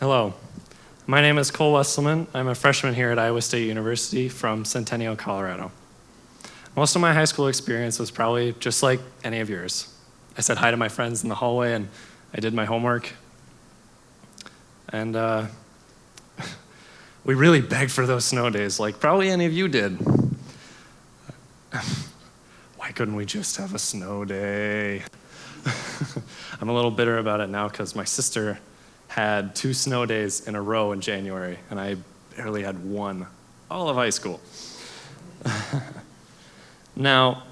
Hello, my name is Cole Wesselman. I'm a freshman here at Iowa State University from Centennial, Colorado. Most of my high school experience was probably just like any of yours. I said hi to my friends in the hallway and I did my homework. And we really begged for those snow days, like probably any of you did. Why couldn't we just have a snow day? I'm a little bitter about it now because my sister had 2 snow days in a row in January, and I barely had one all of high school. Now,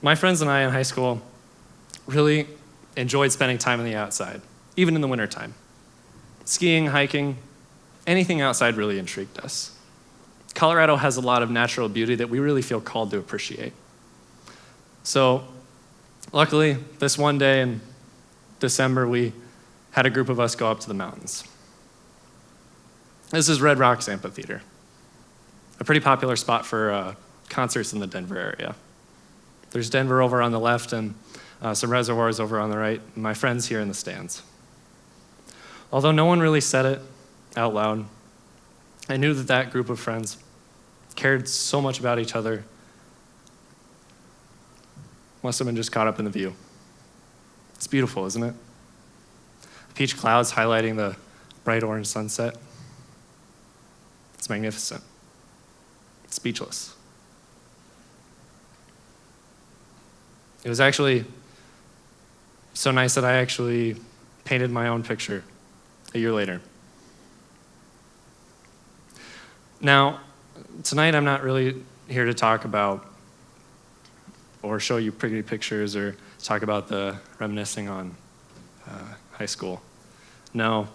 my friends and I in high school really enjoyed spending time on the outside, even in the wintertime. Skiing, hiking, anything outside really intrigued us. Colorado has a lot of natural beauty that we really feel called to appreciate. So, luckily, this one day in December, we had a group of us go up to the mountains. This is Red Rocks Amphitheater, a pretty popular spot for concerts in the Denver area. There's Denver over on the left and some reservoirs over on the right, and my friends here in the stands. Although no one really said it out loud, I knew that that group of friends cared so much about each other. Must have been just caught up in the view. It's beautiful, isn't it? Peach clouds highlighting the bright orange sunset. It's magnificent. It's speechless. It was actually so nice that I actually painted my own picture a year later. Now, tonight I'm not really here to talk about or show you pretty pictures or talk about the reminiscing on high school. No,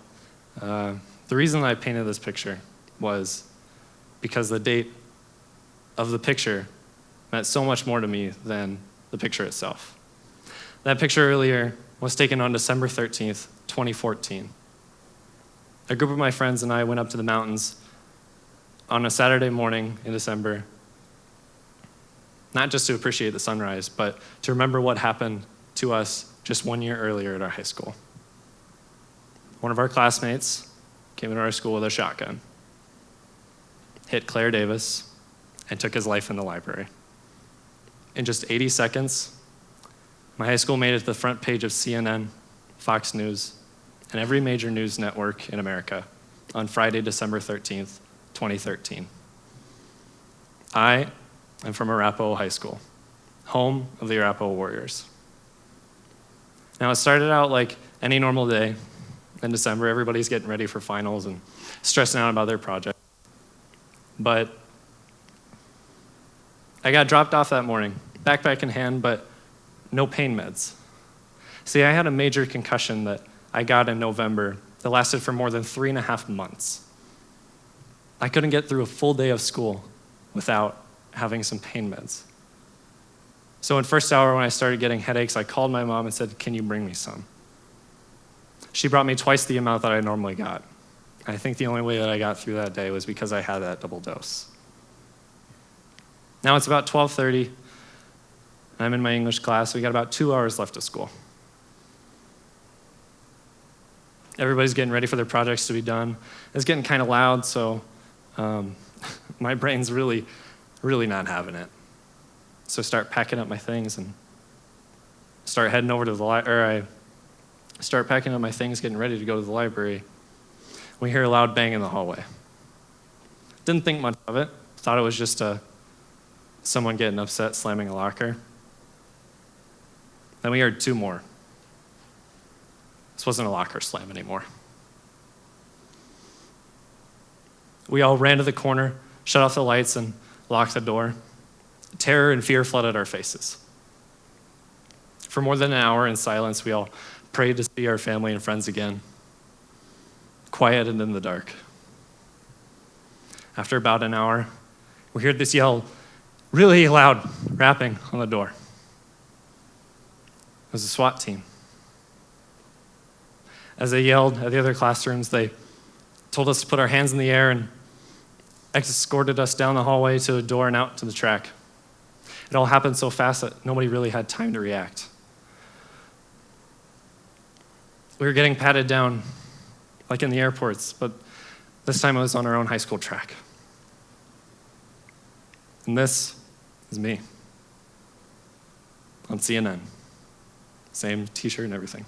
the reason I painted this picture was because the date of the picture meant so much more to me than the picture itself. That picture earlier was taken on December 13th, 2014. A group of my friends and I went up to the mountains on a Saturday morning in December, not just to appreciate the sunrise, but to remember what happened to us just 1 year earlier at our high school. One of our classmates came into our school with a shotgun, hit Claire Davis, and took his life in the library. In just 80 seconds, my high school made it to the front page of CNN, Fox News, and every major news network in America on Friday, December 13th, 2013. I am from Arapahoe High School, home of the Arapahoe Warriors. Now, it started out like any normal day in December. Everybody's getting ready for finals and stressing out about their project. But I got dropped off that morning, backpack in hand, but no pain meds. See, I had a major concussion that I got in November that lasted for more than 3.5 months. I couldn't get through a full day of school without having some pain meds. So in first hour when I started getting headaches, I called my mom and said, "Can you bring me some?" She brought me twice the amount that I normally got. I think the only way that I got through that day was because I had that double dose. Now it's about 12:30. I'm in my English class. We got about 2 hours left of school. Everybody's getting ready for their projects to be done. It's getting kind of loud, so my brain's really not having it. So I start packing up my things and start heading over to the library. I start packing up my things, getting ready to go to the library. We hear a loud bang in the hallway. Didn't think much of it. Thought it was just someone getting upset, slamming a locker. Then we heard 2 more. This wasn't a locker slam anymore. We all ran to the corner, shut off the lights, and locked the door. Terror and fear flooded our faces. For more than an hour in silence, we all prayed to see our family and friends again, quiet and in the dark. After about an hour, we heard this yell, really loud, rapping on the door. It was a SWAT team. As they yelled at the other classrooms, they told us to put our hands in the air and escorted us down the hallway to a door and out to the track. It all happened so fast that nobody really had time to react. We were getting patted down, like in the airports, but this time it was on our own high school track. And this is me on CNN. Same t-shirt and everything.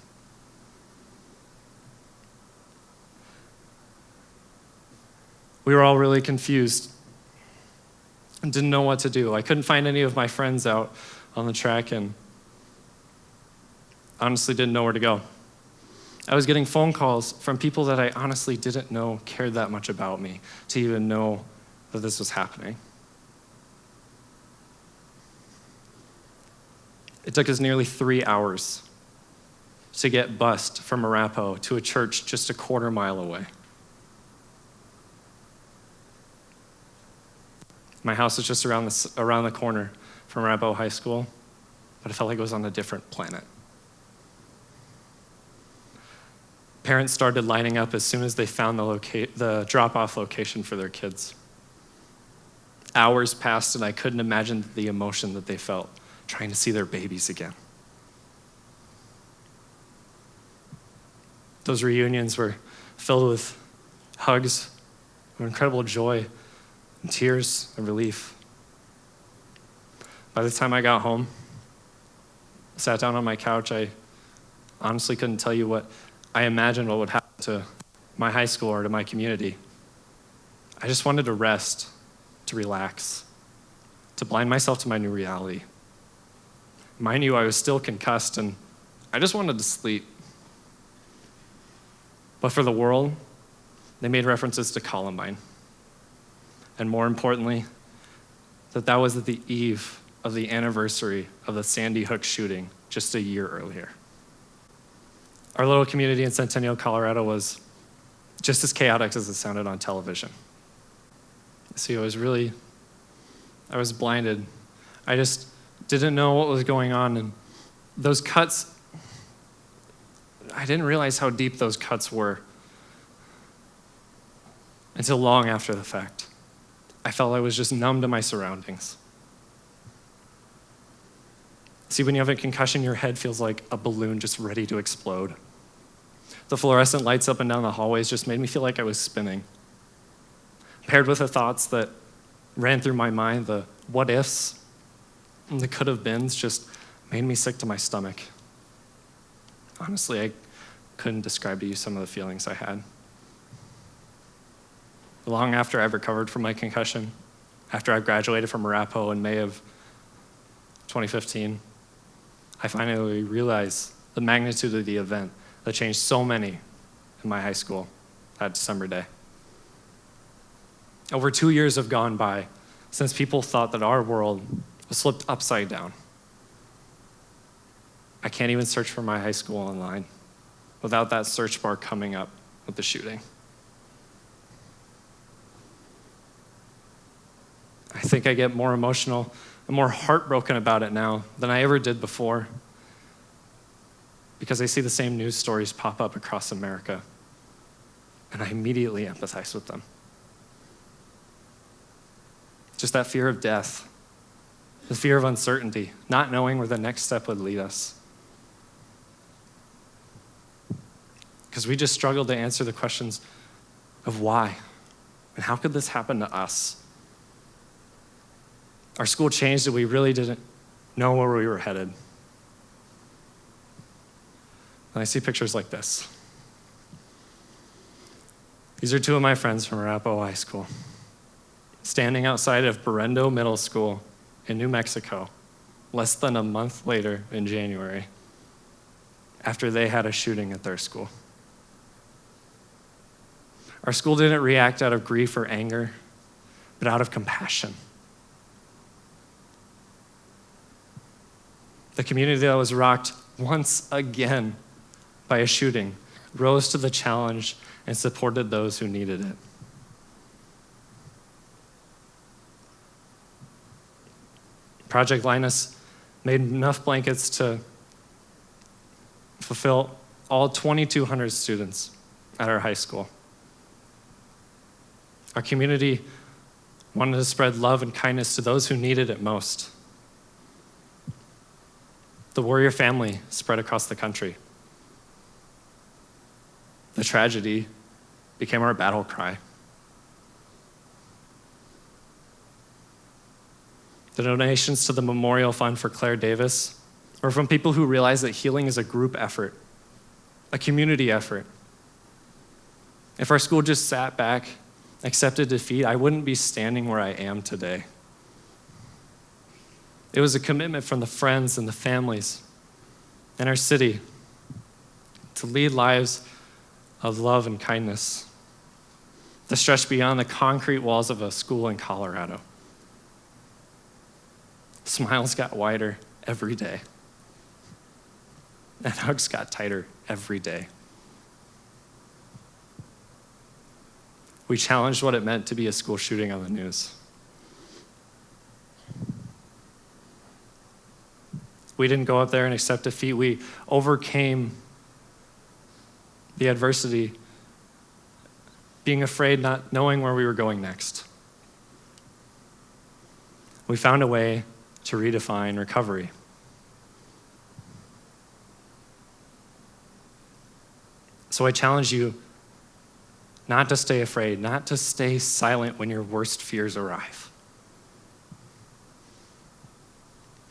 We were all really confused and didn't know what to do. I couldn't find any of my friends out on the track and honestly didn't know where to go. I was getting phone calls from people that I honestly didn't know cared that much about me to even know that this was happening. It took us nearly 3 hours to get bused from Arapahoe to a church just a quarter mile away. My house was just around the corner from Arapahoe High School, but it felt like it was on a different planet. Parents started lining up as soon as they found the drop-off location for their kids. Hours passed, and I couldn't imagine the emotion that they felt trying to see their babies again. Those reunions were filled with hugs of incredible joy and tears of relief. By the time I got home, sat down on my couch, I honestly couldn't tell you what I imagined what would happen to my high school or to my community. I just wanted to rest, to relax, to blind myself to my new reality. Mind you, I was still concussed and I just wanted to sleep. But for the world, they made references to Columbine. And more importantly, that was at the eve of the anniversary of the Sandy Hook shooting just a year earlier. Our little community in Centennial, Colorado was just as chaotic as it sounded on television. See, I was blinded. I just didn't know what was going on, and those cuts, I didn't realize how deep those cuts were until long after the fact. I felt I was just numb to my surroundings. See, when you have a concussion, your head feels like a balloon just ready to explode. The fluorescent lights up and down the hallways just made me feel like I was spinning. Paired with the thoughts that ran through my mind, the what ifs and the could have beens just made me sick to my stomach. Honestly, I couldn't describe to you some of the feelings I had. Long after I've recovered from my concussion, after I graduated from Arapahoe in May of 2015, I finally realized the magnitude of the event that changed so many in my high school that December day. Over 2 years have gone by since people thought that our world was flipped upside down. I can't even search for my high school online without that search bar coming up with the shooting. I think I get more emotional and more heartbroken about it now than I ever did before, because I see the same news stories pop up across America, and I immediately empathize with them. Just that fear of death, the fear of uncertainty, not knowing where the next step would lead us. Because we just struggle to answer the questions of why, and how could this happen to us? Our school changed and we really didn't know where we were headed. And I see pictures like this. These are two of my friends from Arapahoe High School, standing outside of Berendo Middle School in New Mexico, less than a month later in January, after they had a shooting at their school. Our school didn't react out of grief or anger, but out of compassion. The community that was rocked once again by a shooting rose to the challenge and supported those who needed it. Project Linus made enough blankets to fulfill all 2,200 students at our high school. Our community wanted to spread love and kindness to those who needed it most. The Warrior family spread across the country. the tragedy became our battle cry. The donations to the Memorial Fund for Claire Davis were from people who realize that healing is a group effort, a community effort. If our school just sat back, accepted defeat, I wouldn't be standing where I am today. It was a commitment from the friends and the families in our city to lead lives of love and kindness that stretch beyond the concrete walls of a school in Colorado. Smiles got wider every day, and hugs got tighter every day. We challenged what it meant to be a school shooting on the news. We didn't go up there and accept defeat. We overcame the adversity, being afraid, not knowing where we were going next. We found a way to redefine recovery. So I challenge you not to stay afraid, not to stay silent when your worst fears arrive.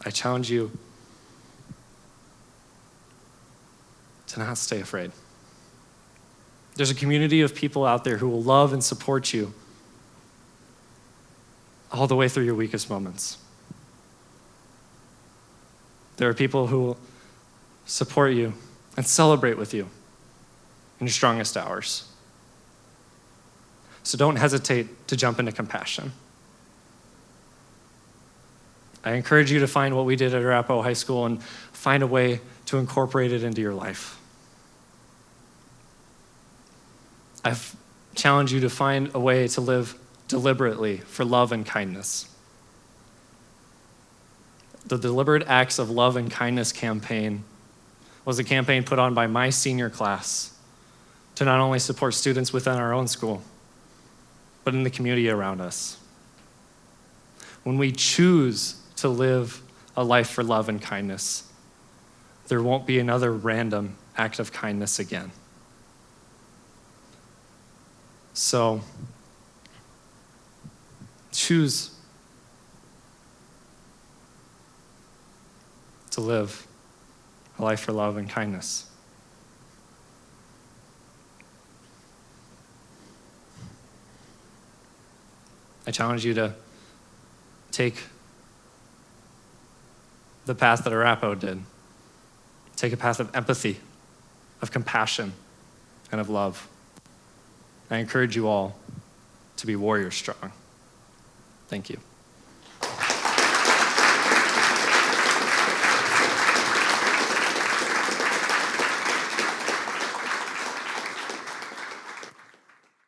I challenge you to not stay afraid. There's a community of people out there who will love and support you all the way through your weakest moments. There are people who will support you and celebrate with you in your strongest hours. So don't hesitate to jump into compassion. I encourage you to find what we did at Arapahoe High School and find a way to incorporate it into your life. I've challenged you to find a way to live deliberately for love and kindness. The Deliberate Acts of Love and Kindness campaign was a campaign put on by my senior class to not only support students within our own school, but in the community around us. When we choose to live a life for love and kindness, there won't be another random act of kindness again. So, choose to live a life for love and kindness. I challenge you to take the path that Arapahoe did. Take a path of empathy, of compassion, and of love. I encourage you all to be warrior strong. Thank you.